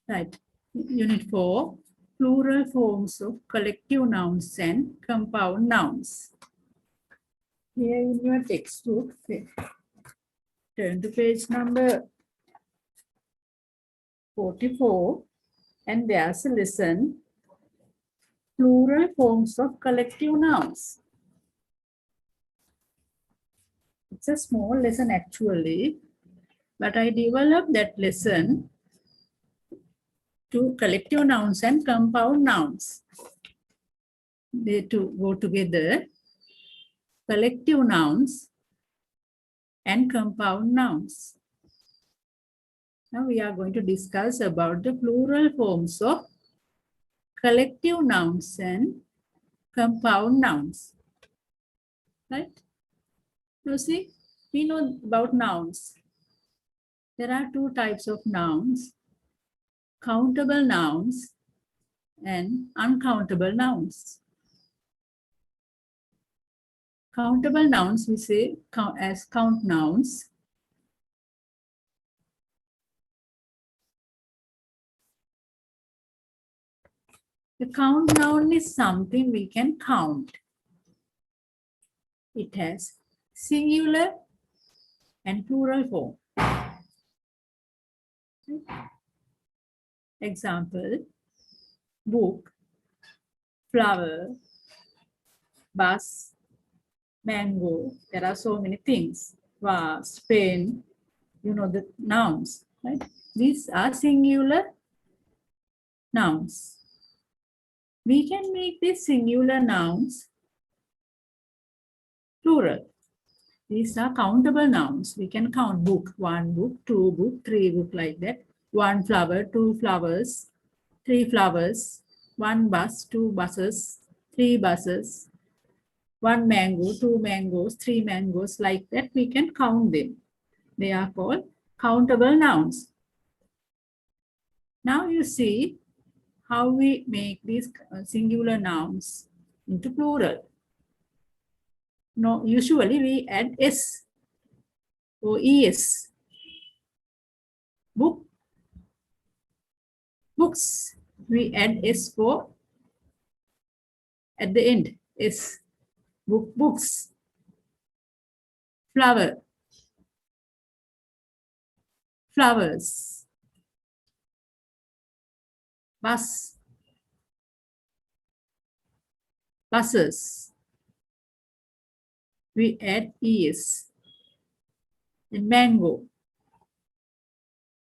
Right. Unit 4, plural forms of collective nouns and compound nouns. Here in your textbook, turn to page number 44, and there's a lesson, plural forms of collective nouns. It's a small lesson actually, but I developed that lesson to collective nouns and compound nouns. They two go together, collective nouns and compound nouns. Now we are going to discuss about the plural forms of collective nouns and compound nouns. Right? Now see, we know about nouns. There are two types of nouns, countable nouns and uncountable nouns. Countable nouns we say as count nouns. The count noun is something we can count. It has singular and plural form. Example, book, flower, bus, mango. There are so many things. Vase, pen, you know the nouns, right? These are singular nouns. We can make these singular nouns plural. These are countable nouns. We can count book, one book, two book, three book, like that. One flower, two flowers, three flowers, one bus, two buses, three buses, one mango, two mangoes, three mangoes, like that. We can count them. They are called countable nouns. Now you see how we make these singular nouns into plural. No, usually we add s or es. Book, books, we add s for at the end. S, book, books. Flower, flowers. Bus, buses. We add es. And mango,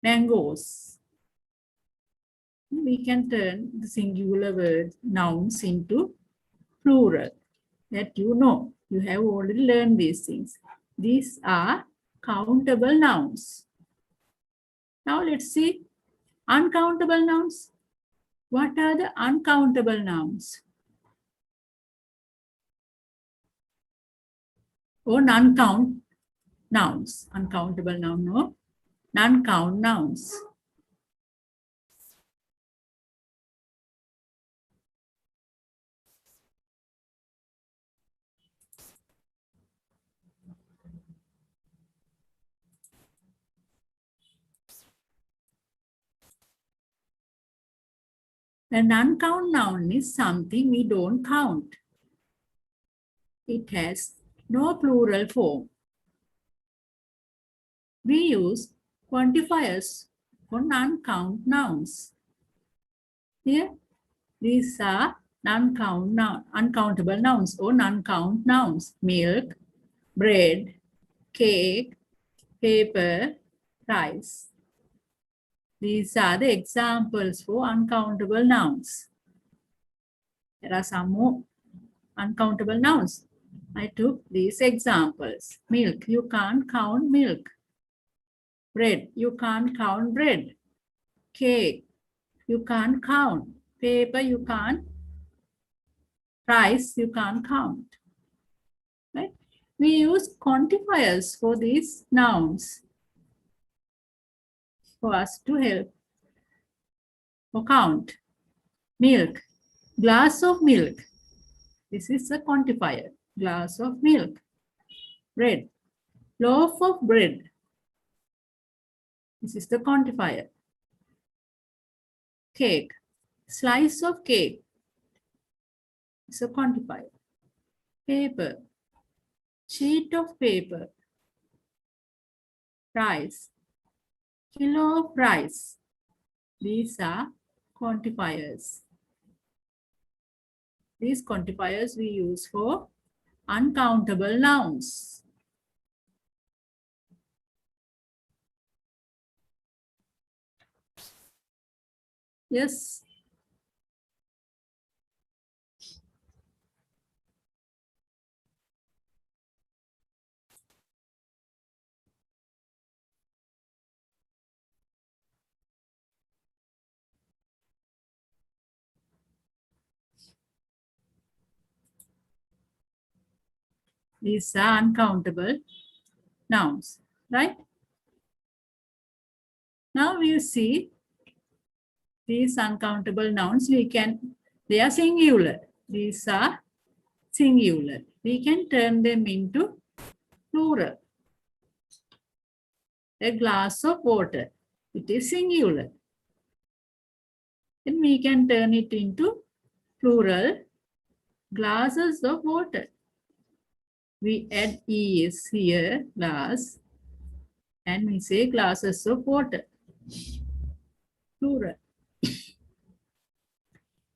mangoes. We can turn the singular word nouns into plural. That you know. You have already learned these things. These are countable nouns. Now let's see uncountable nouns. What are the uncountable nouns? Or non-count nouns. Uncountable noun, no. Non-count nouns. A non-count noun is something we don't count. It has no plural form. We use quantifiers for non-count nouns. Here, these are uncountable nouns or non-count nouns. Milk, bread, cake, paper, rice. These are the examples for uncountable nouns. There are some more uncountable nouns. I took these examples. Milk, you can't count milk. Bread, you can't count bread. Cake, you can't count. Paper, you can't. Rice, you can't count. Right? We use quantifiers for these nouns for us to help or count. Milk, glass of milk. This is a quantifier, glass of milk. Bread, loaf of bread. This is the quantifier. Cake. Slice of cake is a quantifier. Paper. Sheet of paper. Rice. Kilo of rice. These are quantifiers. These quantifiers we use for uncountable nouns. Yes. These are uncountable nouns, right? Now we see these uncountable nouns. They are singular. These are singular. We can turn them into plural. A glass of water. It is singular. Then we can turn it into plural. Glasses of water. We add es here, glass, and we say glasses of water. Plural.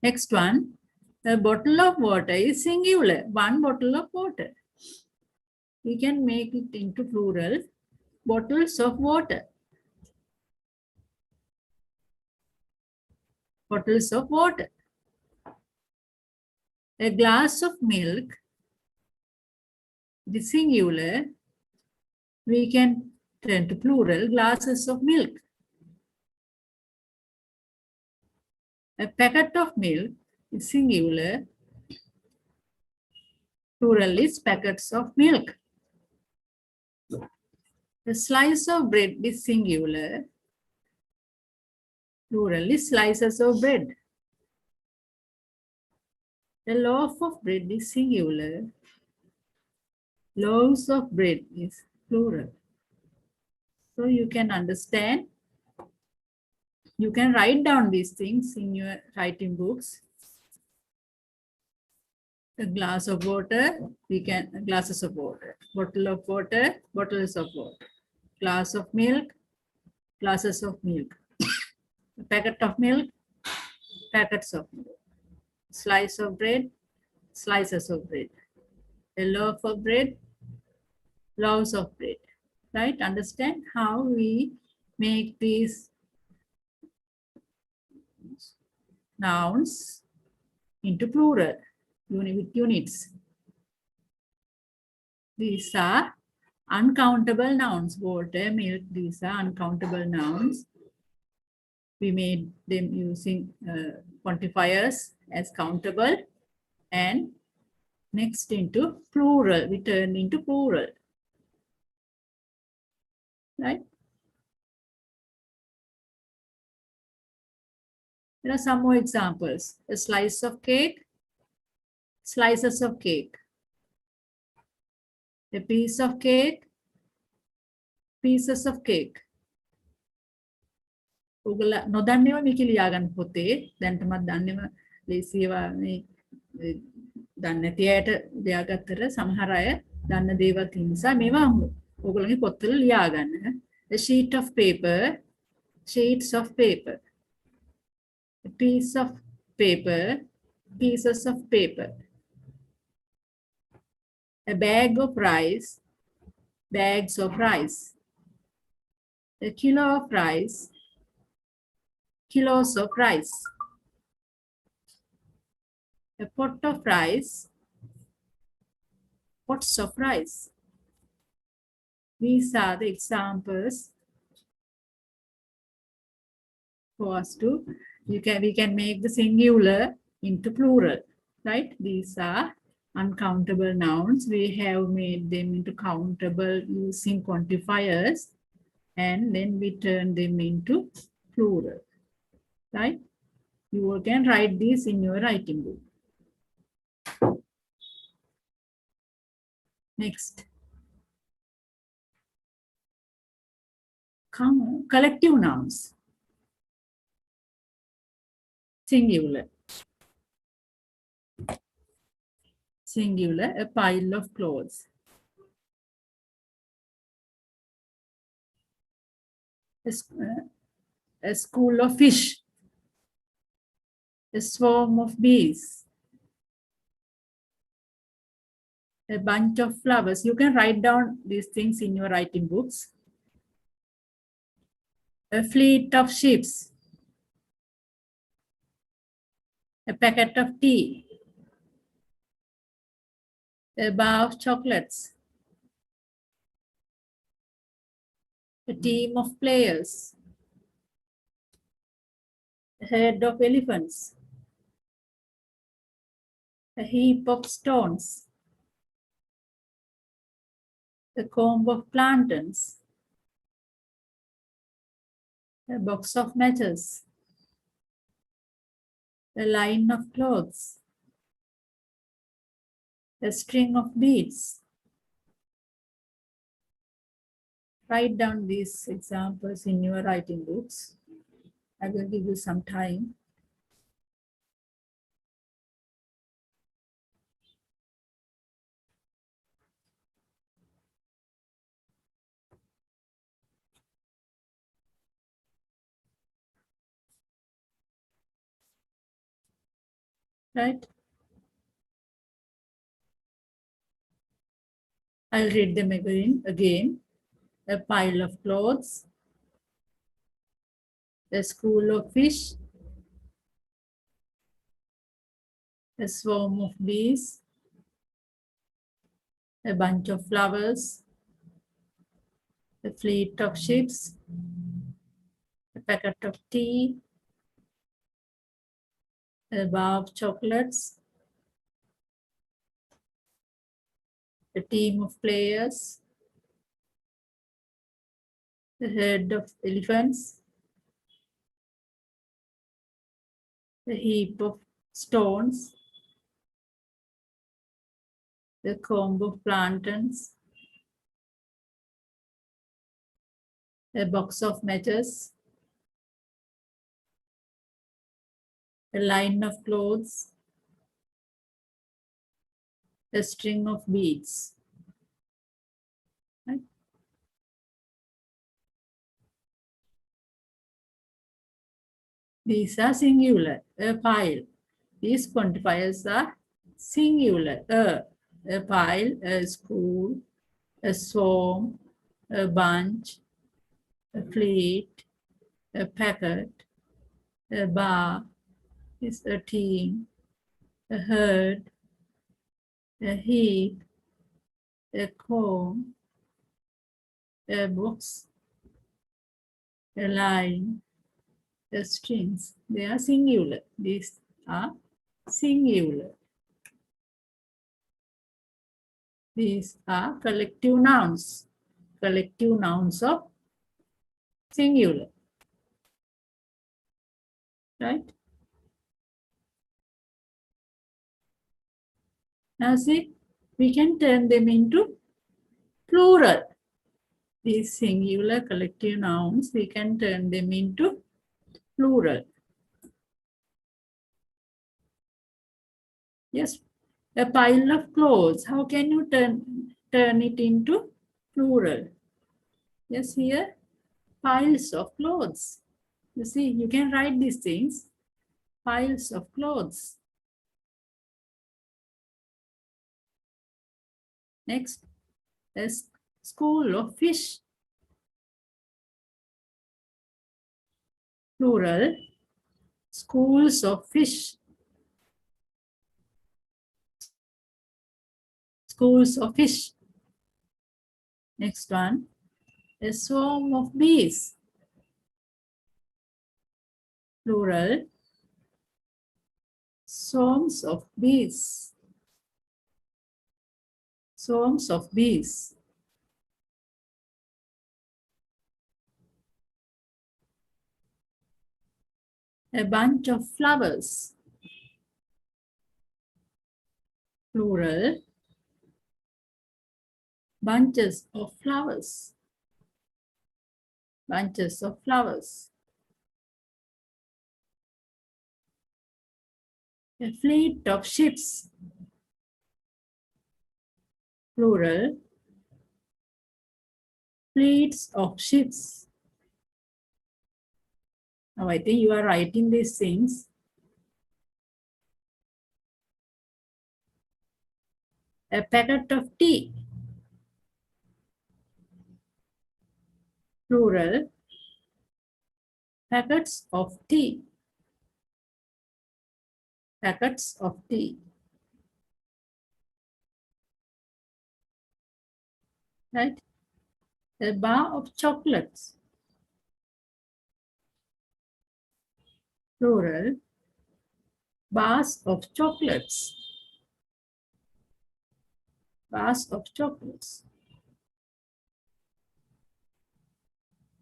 Next one, a bottle of water is singular. One bottle of water. We can make it into plural. Bottles of water. Bottles of water. A glass of milk. The singular. We can turn to plural. Glasses of milk. A packet of milk is singular. Plural is packets of milk. A slice of bread is singular. Plural is slices of bread. A loaf of bread is singular. Loaves of bread is plural. So you can understand. You can write down these things in your writing books. A glass of water, glasses of water. Bottle of water, bottles of water. Glass of milk, glasses of milk. A packet of milk, packets of milk. Slice of bread, slices of bread. A loaf of bread, loaves of bread. Right? Understand how we make these nouns into plural with units. These are uncountable nouns. Water, milk, these are uncountable nouns. We made them using quantifiers as countable, and next into plural. We turn into plural. Right? There are some more examples. A slice of cake, slices of cake. A piece of cake, pieces of cake. ඔගොල්ලෝ නොදන්නේව මේක ලියා ගන්න පොතේ. දැන්ටමත් දන්නේව ලේසියව මේ දන්නේ නැති අයට ලියාගත්තට සමහර අය දන්න දේවල් තියෙන නිසා මේවා ඔයගොල්ලෝගේ පොත්වල ලියා ගන්න. A sheet of paper, sheets of paper. A piece of paper, pieces of paper. A bag of rice, bags of rice. A kilo of rice, kilos of rice. A pot of rice, pots of rice. These are the examples for us to, we can make the singular into plural, right? These are uncountable nouns. We have made them into countable using quantifiers, and then we turn them into plural, right? You can write these in your writing book. Next. Collective nouns. Singular. Singular, a pile of clothes. A school of fish. A swarm of bees. A bunch of flowers. You can write down these things in your writing books. A fleet of ships. A packet of tea. A bar of chocolates. A team of players. A herd of elephants. A heap of stones. A comb of plantains. A box of matches. A line of clothes. A string of beads. Write down these examples in your writing books. I will give you some time. Right? I'll read them again. A pile of clothes. A school of fish. A swarm of bees. A bunch of flowers. A fleet of ships. A packet of tea. A bar of chocolates. A team of players. A herd of elephants. A heap of stones. A comb of plantains. A box of matches. A line of clothes. A string of beads. Right? These are singular. A pile. These quantifiers are singular. A pile, a school, a swarm, a bunch, a fleet, a packet, a bar, is a team, a herd, a heap, a comb, a box, a line, a strings. They are singular. These are singular. These are collective nouns. Collective nouns of singular. Right? Now see, we can turn them into plural. These singular collective nouns, we can turn them into plural. Yes, a pile of clothes. How can you turn it into plural? Yes, here, piles of clothes. You see, you can write these things, piles of clothes. Next, a school of fish. Plural, schools of fish. Schools of fish. Next one, a swarm of bees. Plural, swarms of bees. Swarms of bees. A bunch of flowers. Plural, bunches of flowers. Bunches of flowers. A fleet of ships. Plural. Fleets of ships. Now I think you are writing these things. A packet of tea. Plural. Packets of tea. Packets of tea. Right? A bar of chocolates. Plural. Bars of chocolates. Bars of chocolates.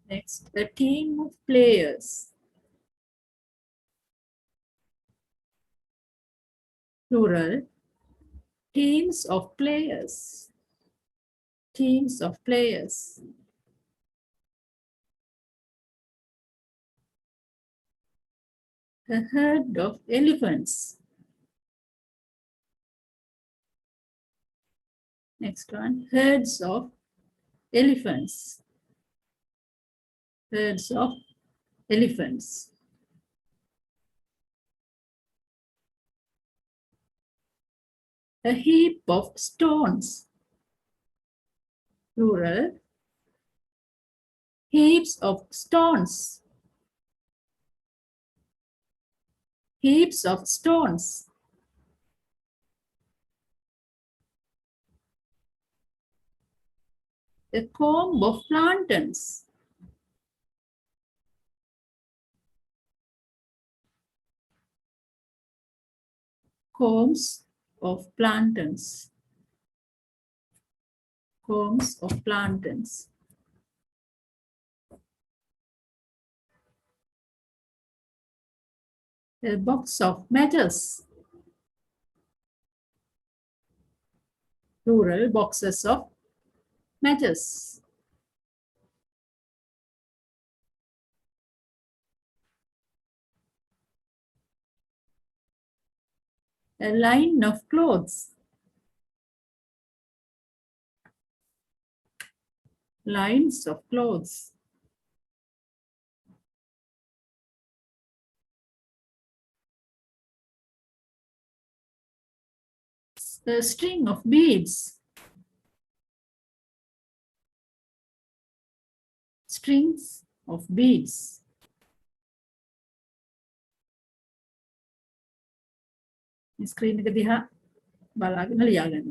Next, a team of players. Plural. Teams of players. Teams of players. A herd of elephants. Next one, herds of elephants. Herds of elephants. A heap of stones. Plural. Heaps of stones. Heaps of stones. A comb of plantains. Combs of plantains. Combs of plantains. A box of matches. Plural, boxes of matches. A line of clothes. Lines of clothes. A string of beads. Strings of beads. Screen එක දිහා බලාගෙන ලියාගන්න.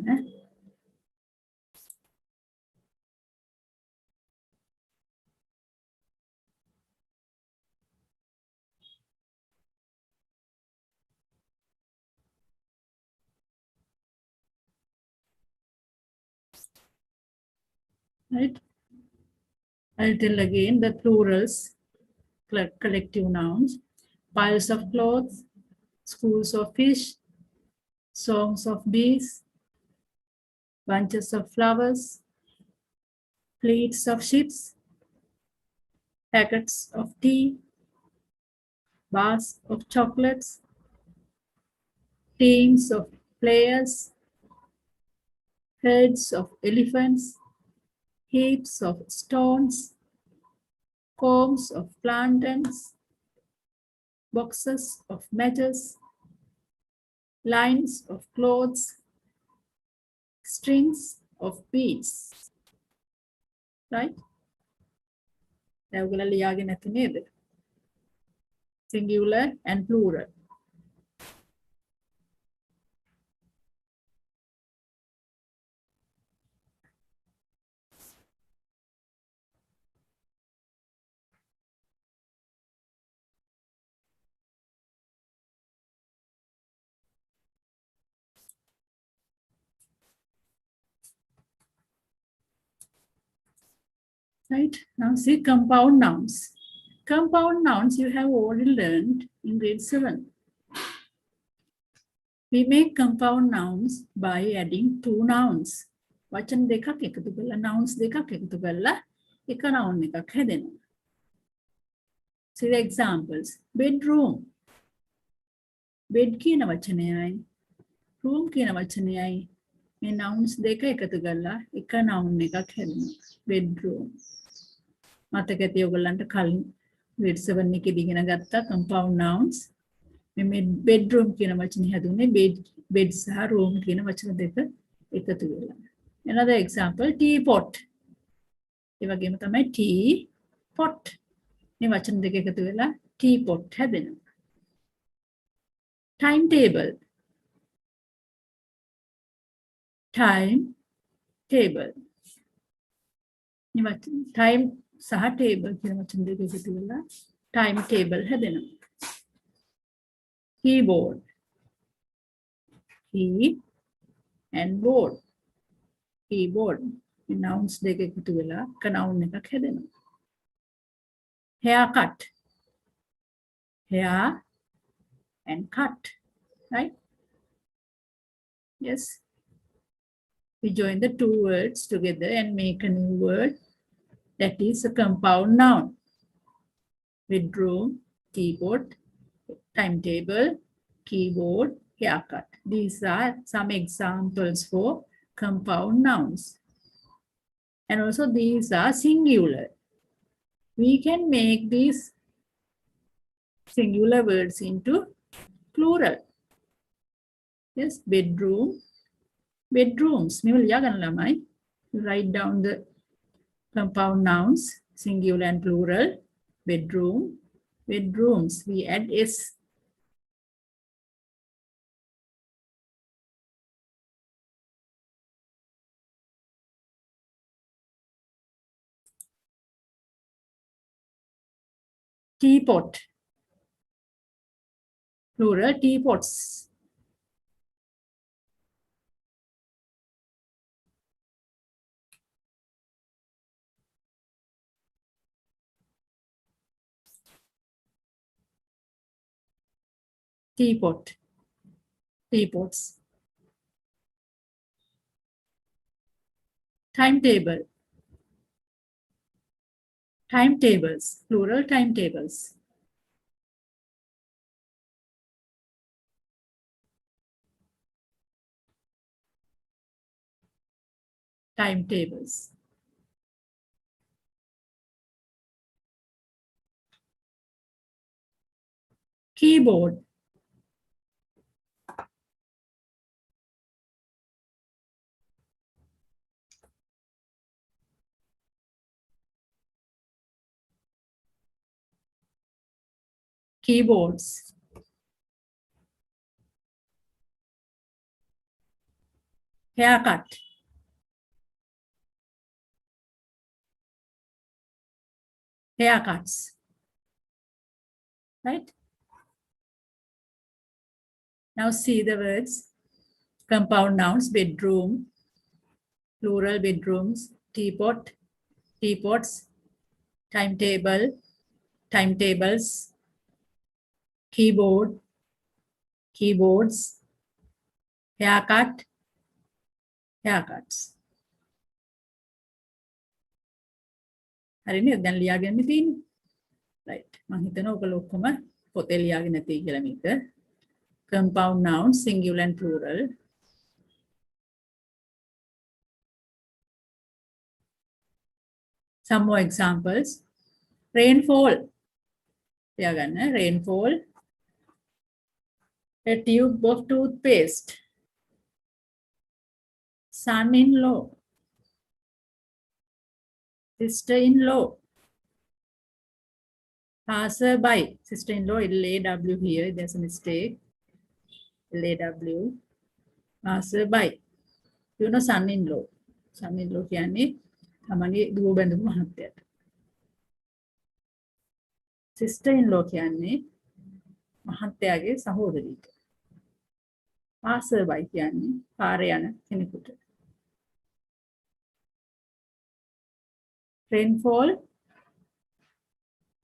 Right? I'll tell again the plurals, collective nouns, piles of clothes, schools of fish, songs of bees, bunches of flowers, fleets of ships, packets of tea, bars of chocolates, teams of players, herds of elephants, heaps of stones, combs of plantains, boxes of matches, lines of clothes, strings of beads. Right? Singular and plural. Right? Now see compound nouns. Compound nouns you have already learned in grade 7. We make compound nouns by adding two nouns. වචන දෙකක් එකතු කරලා nouns දෙකක් එකතු කරලා එක noun එකක් හැදෙනවා. See the examples. Bedroom. bed කියන වචනයයි room කියන වචනයයි මේ nouns දෙක එකතු කරලා එක noun එකක් හැදෙනවා. bedroom. මතක ඇති ඔයගොල්ලන්ට කලින් grade 7 එකේදී ඉගෙන ගත්තා compound nouns. මේ bedroom කියන වචනේ හැදුනේ bed සහ room කියන වචන දෙක එකතු වෙලා. Another example teapot. ඒ වගේම තමයි tea pot. මේ වචන දෙක එකතු වෙලා teapot හැදෙනවා. timetable. time table. time සහ table කියන වචන දෙක එකතු වෙලා time table හැදෙනවා. keyboard. key and board. keyboard. මේ nouns දෙක එකතු වෙලා එක noun එකක් හැදෙනවා. haircut. hair and cut. Right? Yes. We join the two words together and make a new word that is a compound noun. Bedroom, teapot, timetable, keyboard, haircut. These are some examples for compound nouns. And also these are singular. We can make these singular words into plural. Yes, bedroom, bedrooms. Write down the compound nouns, singular and plural. Bedroom, bedrooms. We add S. Teapot. Plural, teapots. Teapot. Teapots. Timetable. Timetables. Plural, timetables. Timetables. Keyboard. Keyboards. Haircut. Haircuts. Right? Now see the words. Compound nouns, bedroom, plural, bedrooms, teapot, teapots, timetable, timetables, keyboard, keyboards, haircut, haircuts. හරිනේ දැන් ලියාගන්න තියෙන්නේ. right මම හිතනවා ඔයගොල්ලෝ ඔක්කොම පොතේ ලියාගෙන නැති කියලා මේක. Compound nouns, singular and plural. Some more examples. Rainfall. ලියාගන්න rainfall. A tube of toothpaste. Son-in-law. Sister-in-law. Passer-by. Sister-in-law, L-A-W here, there's a mistake. L-A-W. Passer-by. You know son-in-law. Son-in-law කියන්නේ තමන්ගේ දුව බැඳපු මහත්තයාට. Sister-in-law කියන්නේ මහත්තයාගේ සහෝදරියට. Passer-by කියන්නේ පාරේ යන කෙනෙකුට. Rainfall.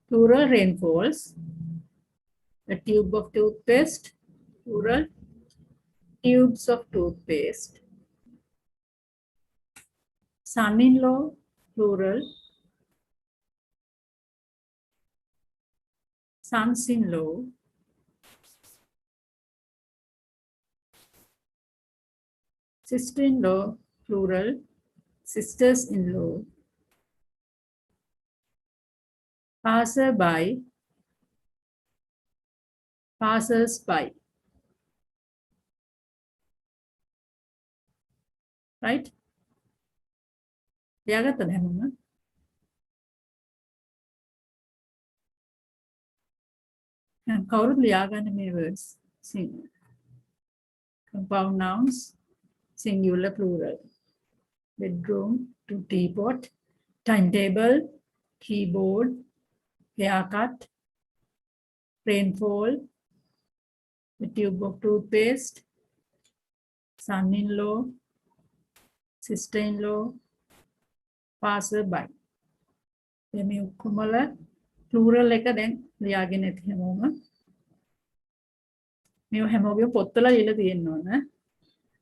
Plural, rainfalls. A tube of toothpaste. Plural, tubes of toothpaste. Son-in-law, plural. Sons-in-law. sister-in-law, plural, sisters-in-law, passer-by, passers-by. Right? ලියාගත්තද හැමෝම? කවුරුත් ලියාගන්න මේ words. Compound nouns, singular, plural. Bedroom to teapot, timetable, keyboard, haircut, rainfall, the tube of toothpaste, son-in-law, sister-in-law, passer-by. මේ ඔක්කොම වල plural එක දැන් ලියාගෙන ඇති හැමෝම. මේ හැමෝගෙම පොත්වල ලියලා තියෙන්න ඕන.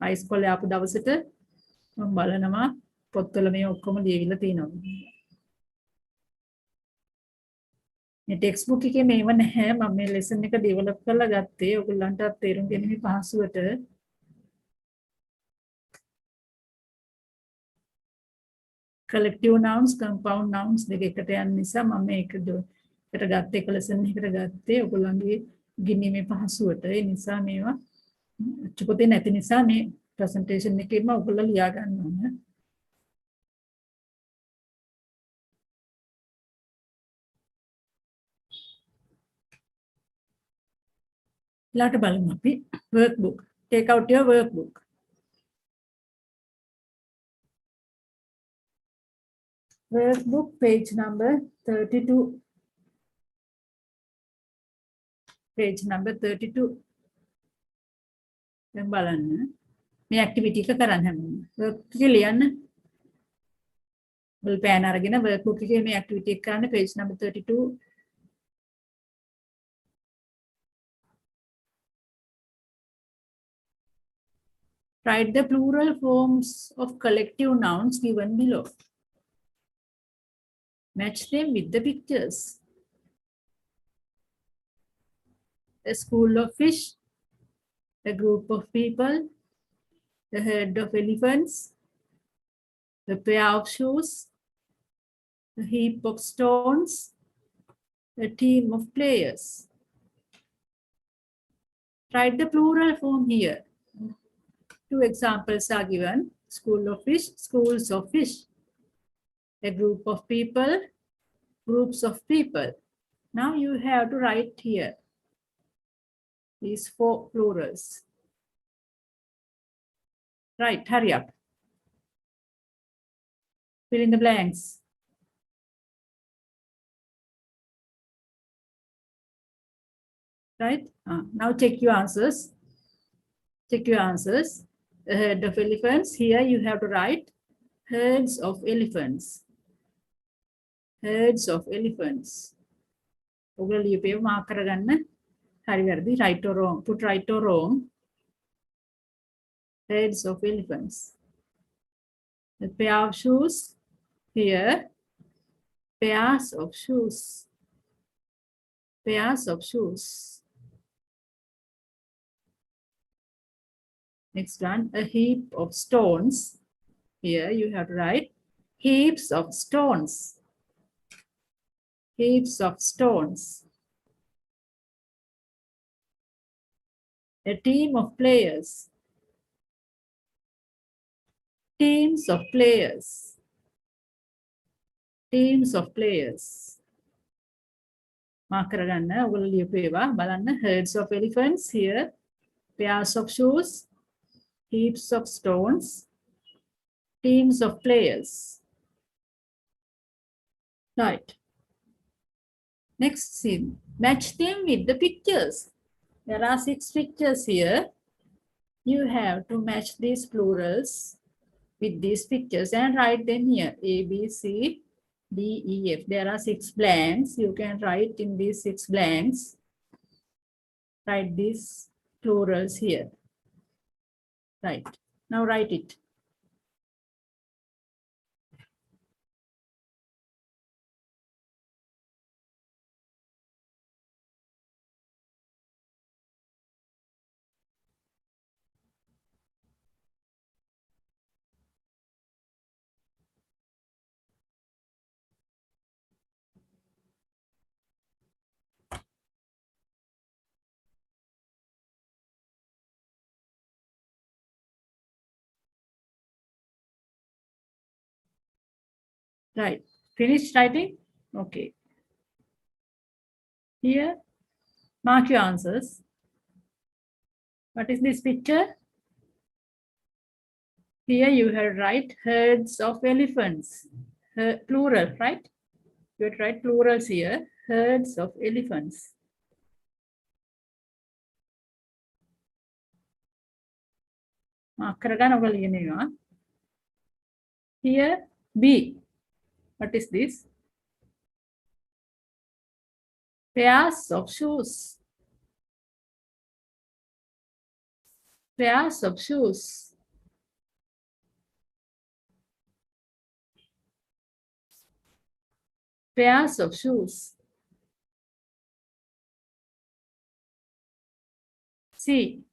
හයිස්කෝලේ ආපු දවසට මම බලනවා පොත්වල මේ ඔක්කොම ලියවිලා තියෙනවා. මේ ටෙක්ස්ට් බුක් එකේ මේව නැහැ. මම මේ ලෙසන් එක ඩෙවලොප් කරලා ගත්තේ ඔයගොල්ලන්ට තේරුම් ගැනීම පහසුවට. collective nouns, compound nouns දෙක එකට යන නිසා මම මේකට ගත්තේ එක ලෙසන් එකකට ගත්තේ ඔයගොල්ලන්ගේ ගිනීමේ පහසුවට. ඒ නිසා මේවා චුපතේ නැති නිසා මේ ප්‍රසන්ටේෂන් එකේම ඔයගොල්ලෝ ලියා ගන්න ඕන. ලාට බලමු අපි workbook. Take out your workbook. Workbook page number 32. Page number 32. දැන් බලන්න. මේ activity එක කරන්න හැමෝම. work එක ලියන්න. බල් පෑන් අරගෙන workbook එකේ මේ activity එක කරන්න page number 32. Write the plural forms of collective nouns given below. Match them with the pictures. A school of fish, a group of people, the herd of elephants, a pair of shoes, a heap of stones, a team of players. Write the plural form here. Two examples are given: school of fish, schools of fish, a group of people, groups of people. Now you have to write here these four plurals. Right, hurry up. Fill in the blanks. Right? Now check your answers. Check your answers. A herd of elephants. Here you have to write herds of elephants. Herds of elephants. ඔගොල්ලෝ ලියපේව mark කරගන්න. හරි වැරදි, right or wrong. Put right or wrong. Herds of elephants. A pair of shoes. Here, pairs of shoes. Pairs of shoes. Next one, a heap of stones. Here you have to write heaps of stones. Heaps of stones. A team of players. Teams of players. Teams of players. Mark කරගන්න ඔයගොල්ලෝ ලියපේවා බලන්න. Herds of elephants here. Pairs of shoes. Heaps of stones. Teams of players. Right. Next scene. Match them with the pictures. There are 6 pictures here. You have to match these plurals with these pictures and write them here. A, B, C, D, E, F. There are 6 blanks. You can write in these 6 blanks. Write these plurals here. Right. Now write it. Right. Finished writing? Okay. Here, mark your answers. What is this picture? Here you have write herds of elephants. Plural, right? You have to write plurals here. Herds of elephants. Mark කරගන්න ඔයගොල්ලෝ ලියනවා. Here, B. What is this? Pairs of shoes. Pairs of shoes. Pairs of shoes. C.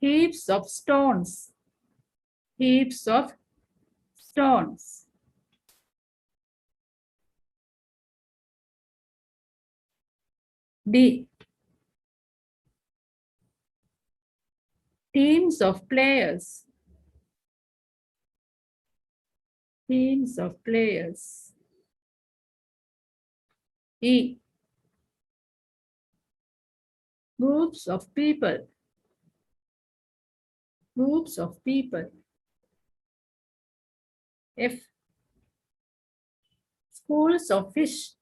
Heaps of stones. Heaps of stones. D. Teams of players. Teams of players. E. Groups of people. Groups of people. F. Schools of fish.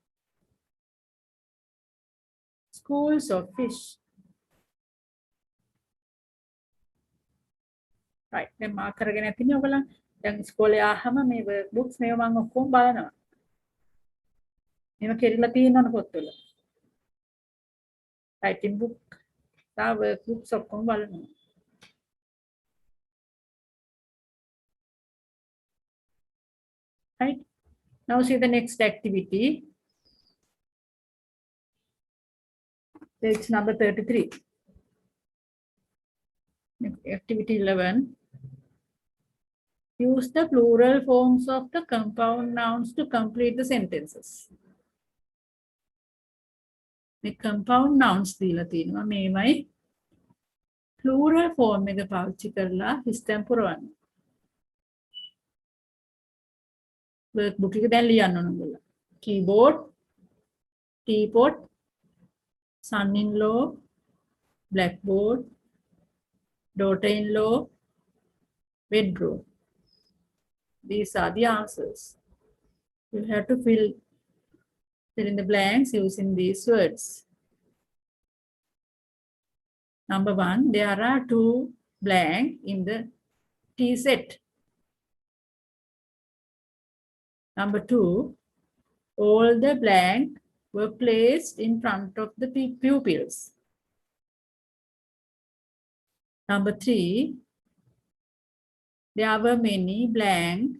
Schools of fish. Right. දැන් mark කරගෙන ඇතිනේ ඔයගොල්ලන්. දැන් ඉස්කෝලේ ආවම මේ work books මේව මම ඔක්කොම බලනවා. මේව කෙරිලා තියෙනවනේ පොත්වල. Writing book. තා work books ඔක්කොම බලනවා. Right. Now see the next activity. Page number 33. Activity 11. Use the plural forms of the compound nouns to complete the sentences. The compound nouns දීලා තියෙනවා මේමයි plural form එක පාවිච්චි කරලා හිස්තැන් පුරවන්න. workbook එක දැන් ලියන්න ඕන ඔයගොල්ලෝ. keyboard, teapot, son-in-law, blackboard, daughter-in-law, bedroom. These are the answers. You have to fill in the blanks using these words. Number 1, there are 2 blank in the tea set. Number 2, all the blank were placed in front of the pupils. Number 3, there were many blank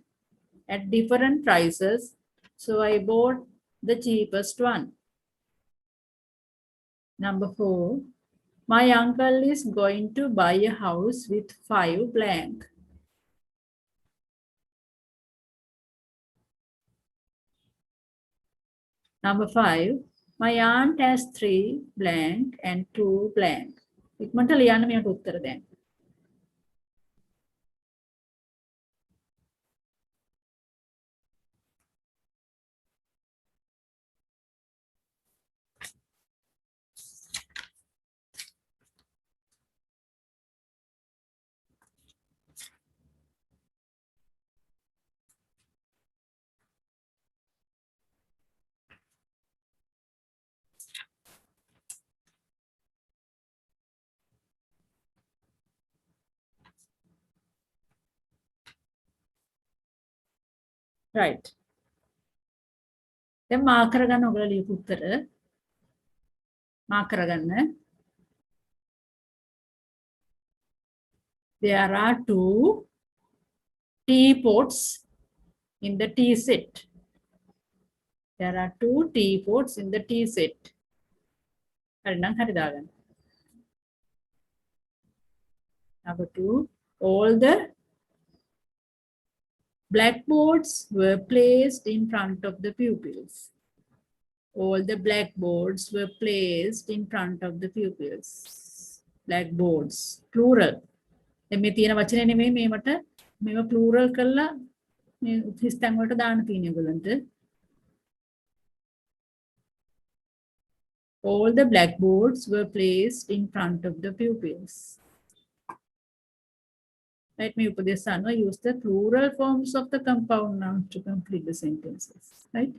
at different prices, so I bought the cheapest one. Number 4, my uncle is going to buy a house with 5 blank. Number 5, my aunt has 3 blank and 2 blank. ඉක්මනට ලියන්න මේකට උත්තර දෙන්න. Right. දැන් mark කරගන්න ඔයගොල්ලෝ ලියපු උත්තර. මාක් කරගන්න. There are 2 teapots in the tea set. There are 2 teapots in the tea set. හරි නම් හරි දාගන්න. Number 2, all the blackboards were placed in front of the pupils. All the blackboards were placed in front of the pupils. Blackboards, plural. දැන් මේ තියෙන වචනේ නෙමෙයි මේකට මේවා plural කරලා මේ හිස් තැන් වලට දාන්න තියෙන ඒගොල්ලන්ට. All the blackboards were placed in front of the pupils. Right, මේ උපදේශ අනුව use the plural forms of the compound nouns to complete the sentences. Right?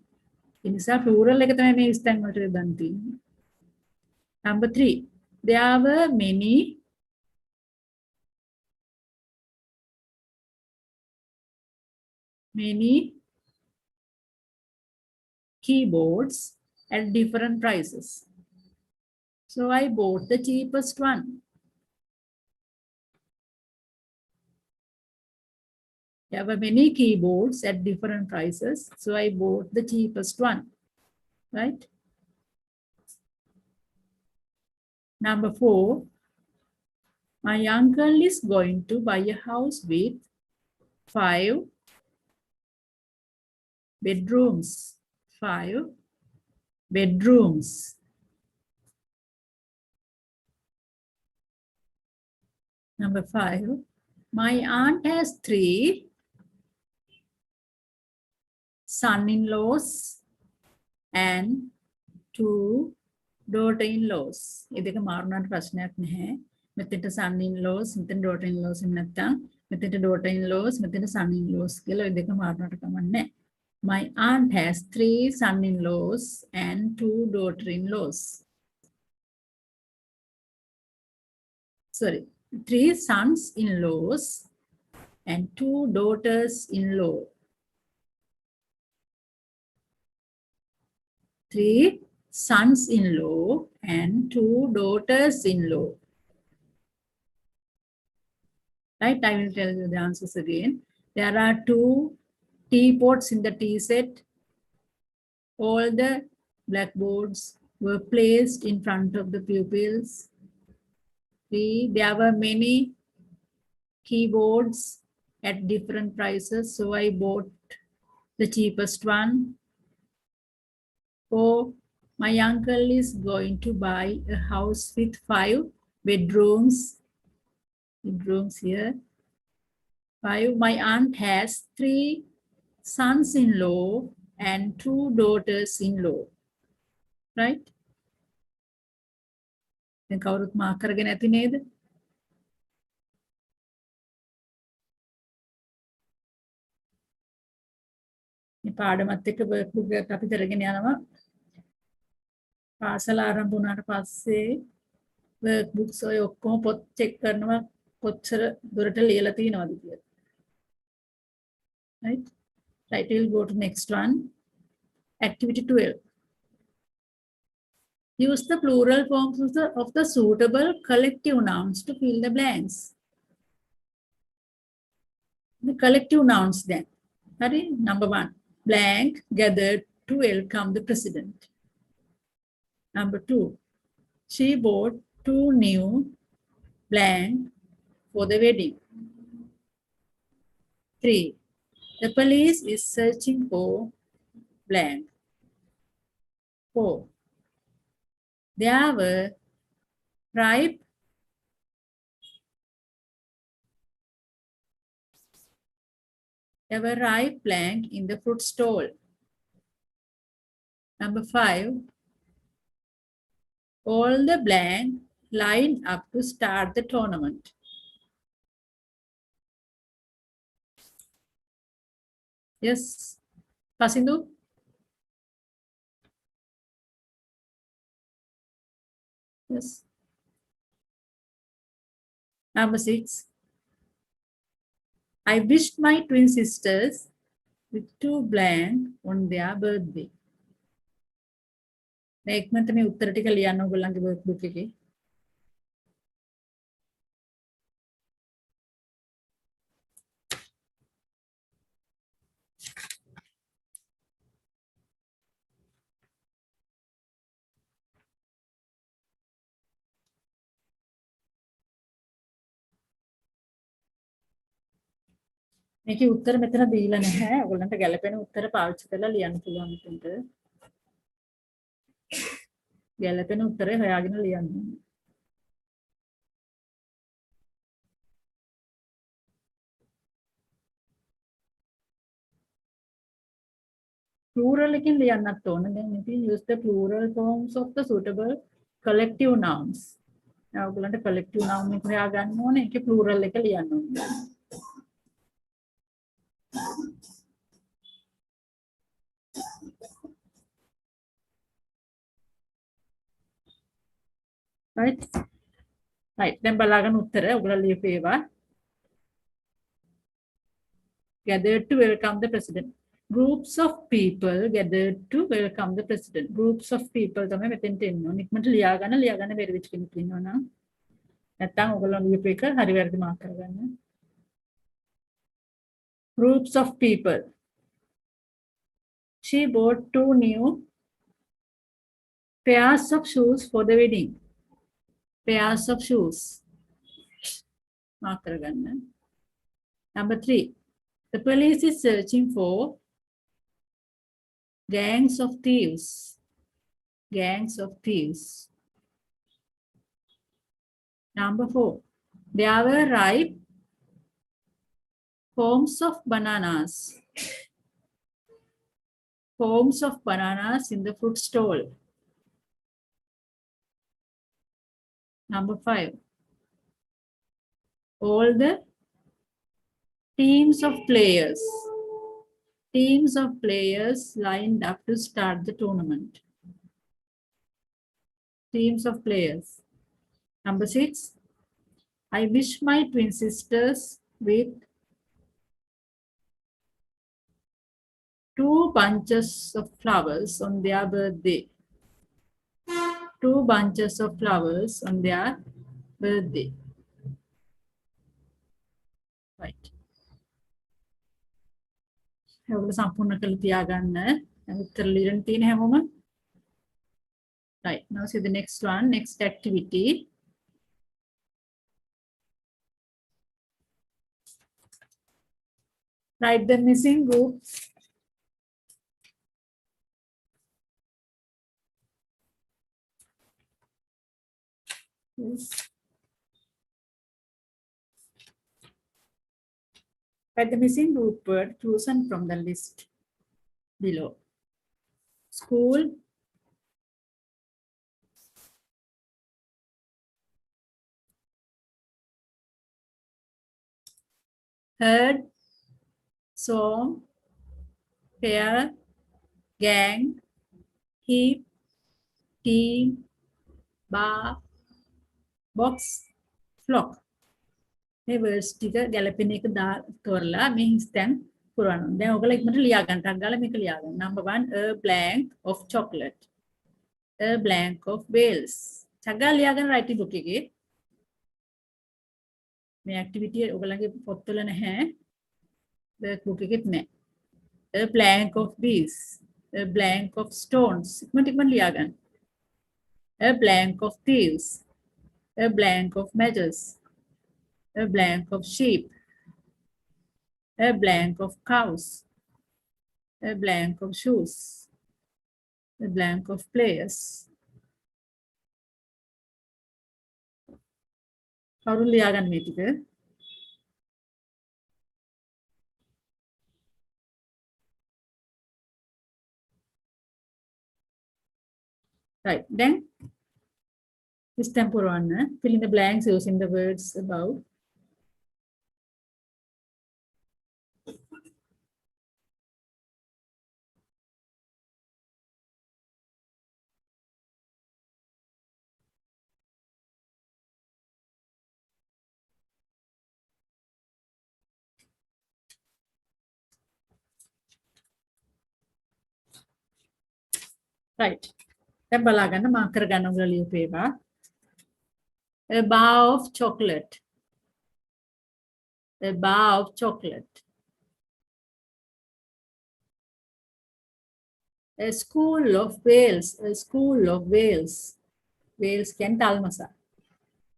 ඒ නිසා plural එක තමයි මේ හිස් තැන් වලට දාන්න තියෙන්නේ. Number 3. There were many keyboards at different prices. So I bought the cheapest one. There were many keyboards at different prices. So I bought the cheapest one. Right? Number 4. My uncle is going to buy a house with 5 bedrooms. 5 bedrooms. Number 5. My aunt has 3 son-in-laws and 2 daughter-in-laws. මේ දෙක මාරුනාට ප්‍රශ්නයක් නැහැ. මෙතෙන්ට son-in-laws, මෙතෙන් daughter-in-laws නැත්තම් මෙතෙන්ට daughter-in-laws, මෙතෙන්ට son-in-laws කියලා මේ දෙක මාරුනාට කමක් නැහැ. My aunt has 3 son-in-laws and 2 daughter-in-laws. Sorry, 3 sons-in-laws and 2 daughters-in-law. 3 sons-in-law and 2 daughters-in-law. Right, I will tell you the answers again. There are 2 teapots in the tea set. All the blackboards were placed in front of the pupils. 3. There were many keyboards at different prices, so I bought the cheapest one. 4. My uncle is going to buy a house with 5 bedrooms. Bedrooms here. 5. My aunt has 3 sons-in-law and 2 daughters-in-law. Right? දැන් කවුරුත් mark කරගෙන ඇති නේද? මේ පාඩමත් එක්ක workbook එකක් අපි කරගෙන යනවා. පාසල ආරම්භ වුණාට පස්සේ workbooks ඔය ඔක්කොම පොත් චෙක් කරනවා කොච්චර දුරට ලියලා තියෙනවද කියලා. Right? Right, we'll go to next one. Activity 12. Use the plural forms of the suitable collective nouns to fill the blanks. The collective nouns then. Sorry, number 1. Blank gathered to welcome the president. Number 2. She bought 2 new blank for the wedding. 3. The police is searching for blank. 4. There were ripe blank in the fruit stall. Number 5. All the blank lined up to start the tournament. Yes, Pasindu? Yes. Number 6. I wished my twin sisters with 2 blank on their birthday. මේකමන්ට මේ උත්තර ටික ලියන්න ඕගොල්ලන්ගේ workbook එකේ. මේකේ උත්තර මෙතන දීලා නැහැ. ඔයගොල්ලන්ට ගැළපෙන උත්තර පාවිච්චි කරලා ලියන්න පුළුවන් මෙතනට. ගැළපෙන උත්තරේ හොයාගෙන ලියන්න. Plural එකෙන් ලියන්නත් ඕන. Then you can use the plural forms of the suitable collective nouns. ඔයගොල්ලන්ට collective noun එක හොයා ගන්න ඕනේ. ඒකේ plural එක ලියන්න ඕනේ. Right? Right. දැන් බලාගන්න උත්තර ඔයගොල්ලෝ ලියපු ඒවා. Gathered to welcome the president. Groups of people gathered to welcome the president. Groups of people තමයි මෙතෙන්ට එන්න ඕනේ. ඉක්මනට ලියාගන්න බැරි වෙච්ච කෙනෙක් ඉන්නවා නම් නැත්තම් ඔයගොල්ලෝ ලියපු එක හරි වැරදි මාක් කරගන්න. Groups of people. She bought 2 new pairs of shoes for the wedding. Pairs of shoes. Mark කරගන්න. Number 3. The police is searching for gangs of thieves. Gangs of thieves. Number 4. There were ripe forms of bananas. Forms of bananas in the fruit stall. Number 5. All the teams of players lined up to start the tournament. Teams of players. Number 6. I wish my twin sisters with 2 bunches of flowers on their birthday. 2 bunches of flowers on their birthday. Right. ඔයගොල්ලෝ සම්පූර්ණ කරලා තියාගන්න. උත්තර ලියන්න තියෙන හැමෝම. Right. Now see the next one, next activity. Write the missing group. Yes. Write the missing group word chosen from the list below. School, herd, song, pair, gang, heap, team, bar, box, flock. මේ words ටික ගැලපෙන එක තෝරලා මේ හිස්තැන් පුරවන්න. දැන් ඔයගොල්ලෝ ඉක්මනට ලියා ගන්න. ටක් ගාලා මේක ලියා ගන්න. Number 1, a blank of chocolate. A blank of whales. ටක් ගාලා ලියා ගන්න writing book එකේ. මේ activity ඔයගොල්ලන්ගේ පොත්වල නැහැ. work book එකෙත් නැහැ. A blank of bees. A blank of stones. ඉක්මනට ලියා ගන්න. A blank of thieves. A blank of matches. A blank of sheep. A blank of cows. A blank of shoes. A blank of players. කවුරු ලියාගන්න මේ ටික? Right. Then this temporal one, fill in the blanks using the words above. Right. දැන් බලා ගන්න mark කර ගන්න උගල ලියපු ඒවා. A bar of chocolate. A bar of chocolate. A school of whales. A school of whales. Whales can talmasa.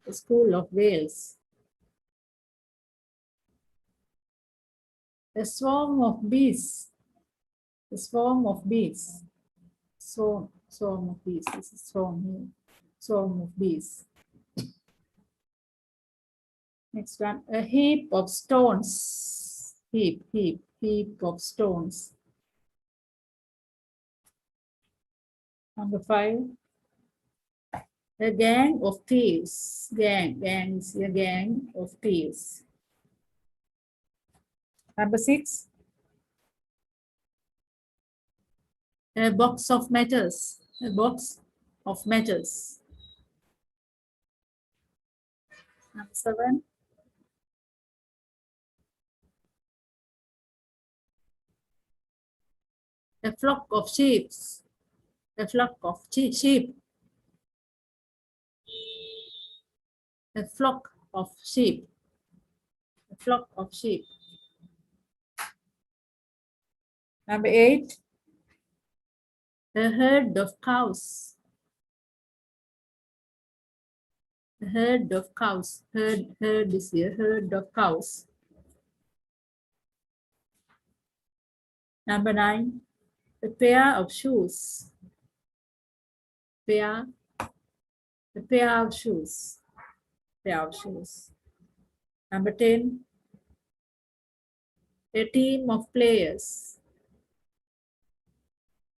A school of whales. A swarm of bees. A swarm of bees. Swarm of bees. This is swarm here. Swarm of bees. Next one, a heap of stones. Heap of stones. Number 5. A gang of thieves. Gang is a gang of thieves. Number 6. A box of matches. A box of matches. Number 7. A flock of sheep. A flock of sheep. A flock of sheep. A flock of sheep. Number 8. A herd of cows. A herd of cows. Herd is here. Herd of cows. Number 9. A pair of shoes. A pair of shoes. Pair of shoes. Number 10. A team of players.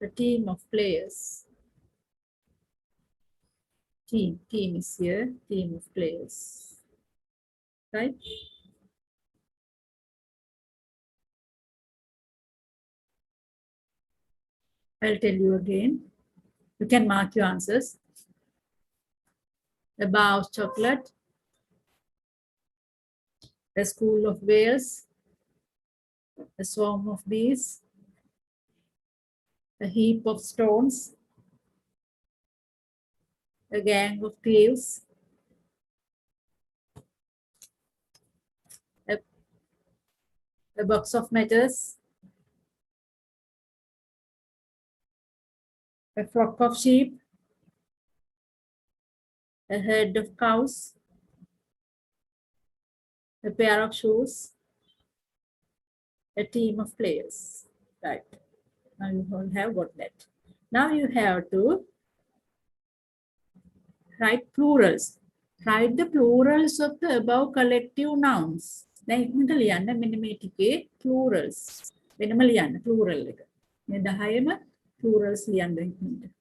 A team of players. Team is here. Team of players. Right? I'll tell you again. You can mark your answers. A bar of chocolate. A school of whales. A swarm of bees. A heap of stones. A gang of thieves. A box of matches. A flock of sheep. A herd of cows. A pair of shoes. A team of players. Right. Now you all have got that. Now you have to write plurals. Write the plurals of the above collective nouns. දැන් ඉක්මනට ලියන්න මෙන්න මේ ටිකේ plurals. වෙනම ලියන්න plural එක. මේ 10ම plurals ලියන්න ඉක්මනට.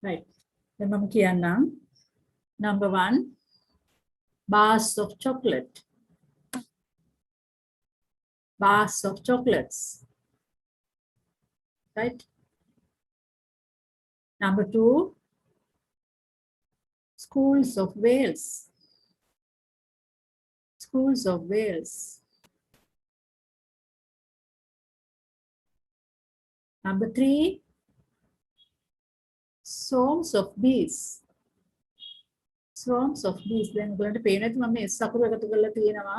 Right. Then mama කියන්නම්. Number 1, bars of chocolate. Bars of chocolates. Right. Number 2, schools of whales. Schools of whales. Number 3, swarms of bees. Swarms of bees. දැන් ඔයගලන්ට පේන ඇති මම S අකුර එකතු කරලා තියෙනවා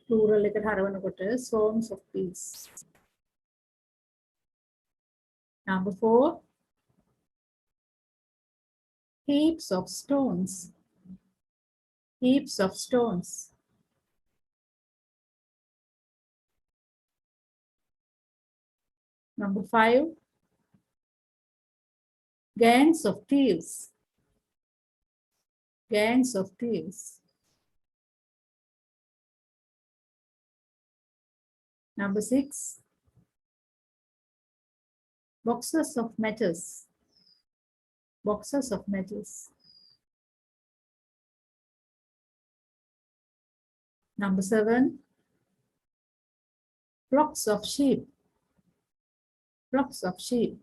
plural එකට හරවනකොට swarms of bees. Number 4, heaps of stones. Heaps of stones. Number 5, gangs of thieves. Gangs of thieves. Number 6, boxes of matches. Boxes of matches. Number 7, flocks of sheep. Flocks of sheep.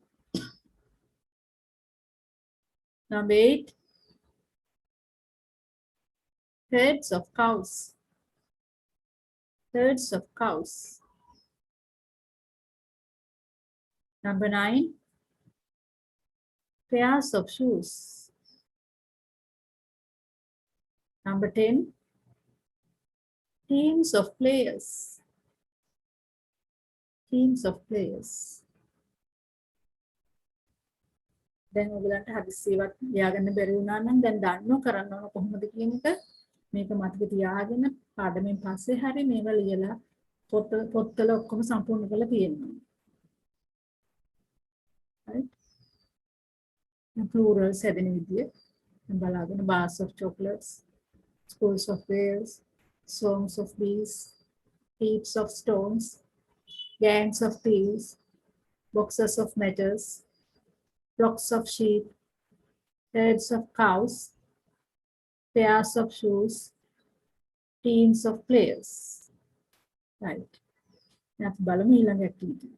Number 8, herds of cows. Herds of cows. Number 9, pairs of shoes. Number 10, teams of players. Teams of players. දැන් ඔයගලන්ට හදිස්සියවත් ලියාගන්න බැරි වුණා නම් දැන් දන්නව කරන්න ඕන කොහොමද කියන එක මේක මතක තියාගෙන පාඩමෙන් පස්සේ හරි මේවා ලියලා පොත්වල ඔක්කොම සම්පූර්ණ කරලා තියෙනවා. plural හැදෙන විදිය බලාගෙන bars of chocolates, schools of whales, songs of bees, heaps of stones, gangs of thieves, boxes of metals, flocks of sheep, herds of cows, pairs of shoes, teams of players. Right. අපි බලමු ඊළඟ activity.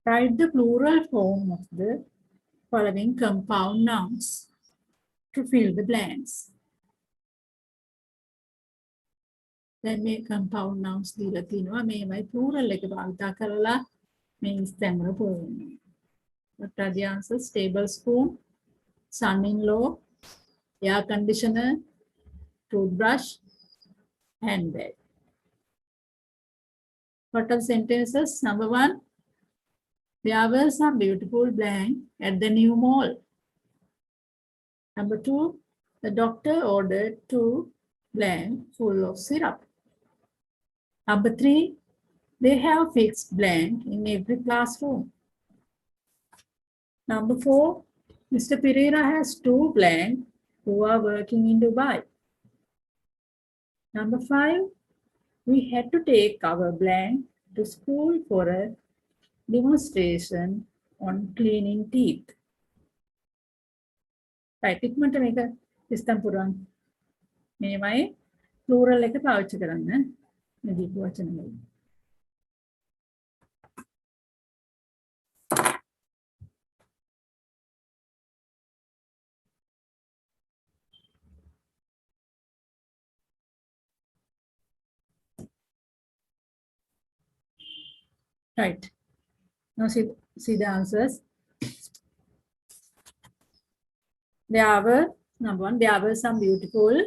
Write the plural form of the following compound nouns to fill the blanks. දැන් මේ compound nouns දීලා තිනවා මේවයි plural එක භාවිත කරලා මේ ස්තැන් වල පුරවන්න. What are the answers? Tablespoon, son-in-law, air conditioner, toothbrush, handbag. What are the sentences? Number 1. There were some beautiful blank at the new mall. Number 2. The doctor ordered 2 blank full of syrup. Number 3. They have fixed blank in every classroom. Number 4. Mr. Pereira has 2 blank who are working in Dubai. Number 5. We had to take our blank to school for a demonstration on cleaning teeth. Right, ඉක්මනට මේක system පුරවන්න. මේවයි plural එක පාවිච්චි කරන්න මේ දීපු වචන වල. Right. Now see the answers. There were, number 1, there were some beautiful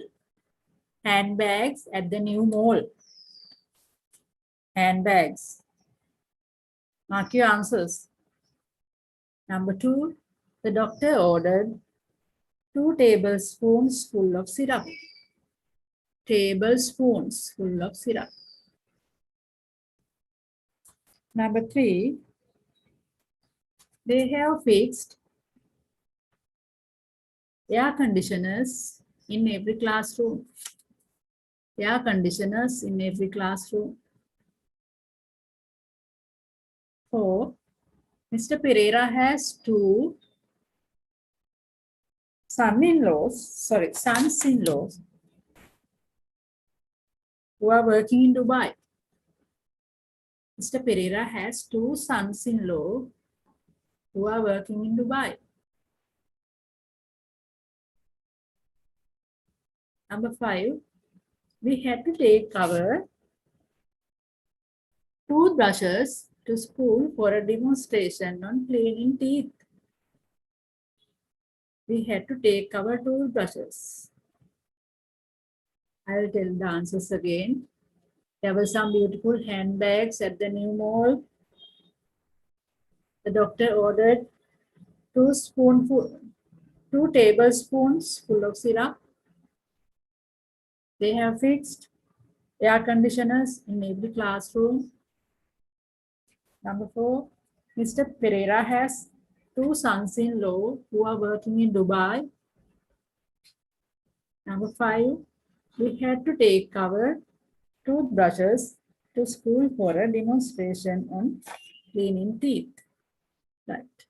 handbags at the new mall. Handbags. Mark your answers. Number 2, the doctor ordered 2 tablespoons full of syrup. Tablespoons full of syrup. Number 3, they have fixed air conditioners in every classroom. Air conditioners in every classroom. 4, Mr. Pereira has 2 sons-in-laws who are working in Dubai. Mr. Pereira has 2 sons-in-law who are working in Dubai. Number 5, we had to take our toothbrushes to school for a demonstration on cleaning teeth. We had to take our toothbrushes. I will tell the answers again. There were some beautiful handbags at the new mall. The doctor ordered 2 tablespoons full of syrup. They have fixed air conditioners in every classroom. Number 4, Mr. Pereira has 2 sons-in-law who are working in Dubai. Number 5, we had to take our toothbrushes to school for a demonstration on cleaning teeth. Right.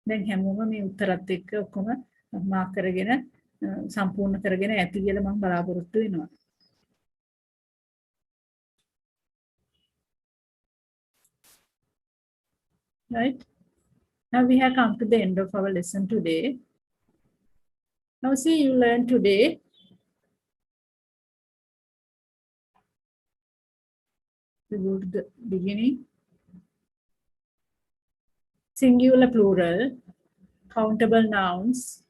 දැන් හැමෝම මේ උත්තරත් එක්ක ඔක්කොම mark කරගෙන සම්පූර්ණ කරගෙන ඇති කියලා මම බලාපොරොත්තු වෙනවා. Right. Now we have come to the end of our lesson today. Now see, you learned today we go to the beginning. Singular, plural, countable nouns,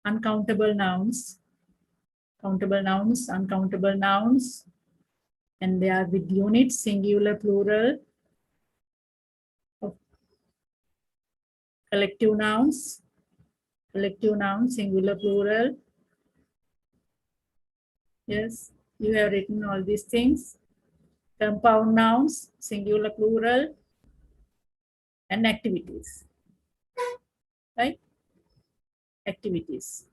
uncountable nouns, countable nouns, uncountable nouns, and they are with units, singular, plural, collective nouns, singular, plural. Yes. You have written all these things. Compound nouns, singular, plural, and activities. Right? Activities.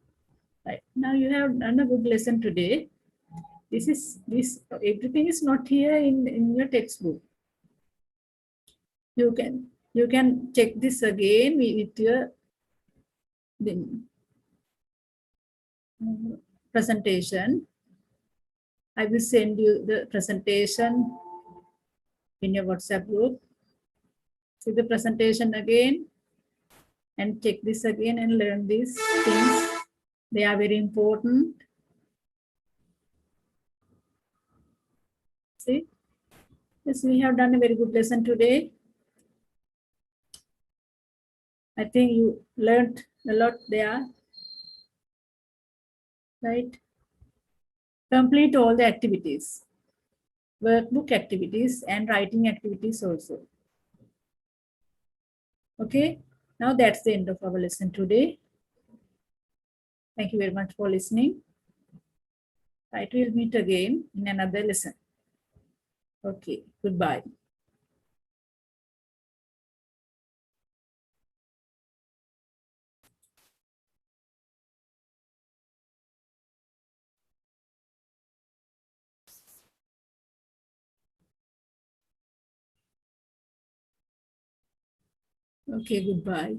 Right. Now you have done a good lesson today. This everything is not here in your textbook. You can check this again with your presentation. I will send you the presentation in your WhatsApp group. See the presentation again and check this again and learn these things. They are very important. See, yes, we have done a very good lesson today. I think you learned a lot there, right? Complete all the activities, workbook activities and writing activities also. Okay, now that's the end of our lesson today. Thank you very much for listening. Right, we'll meet again in another lesson. Okay, goodbye. Okay, goodbye.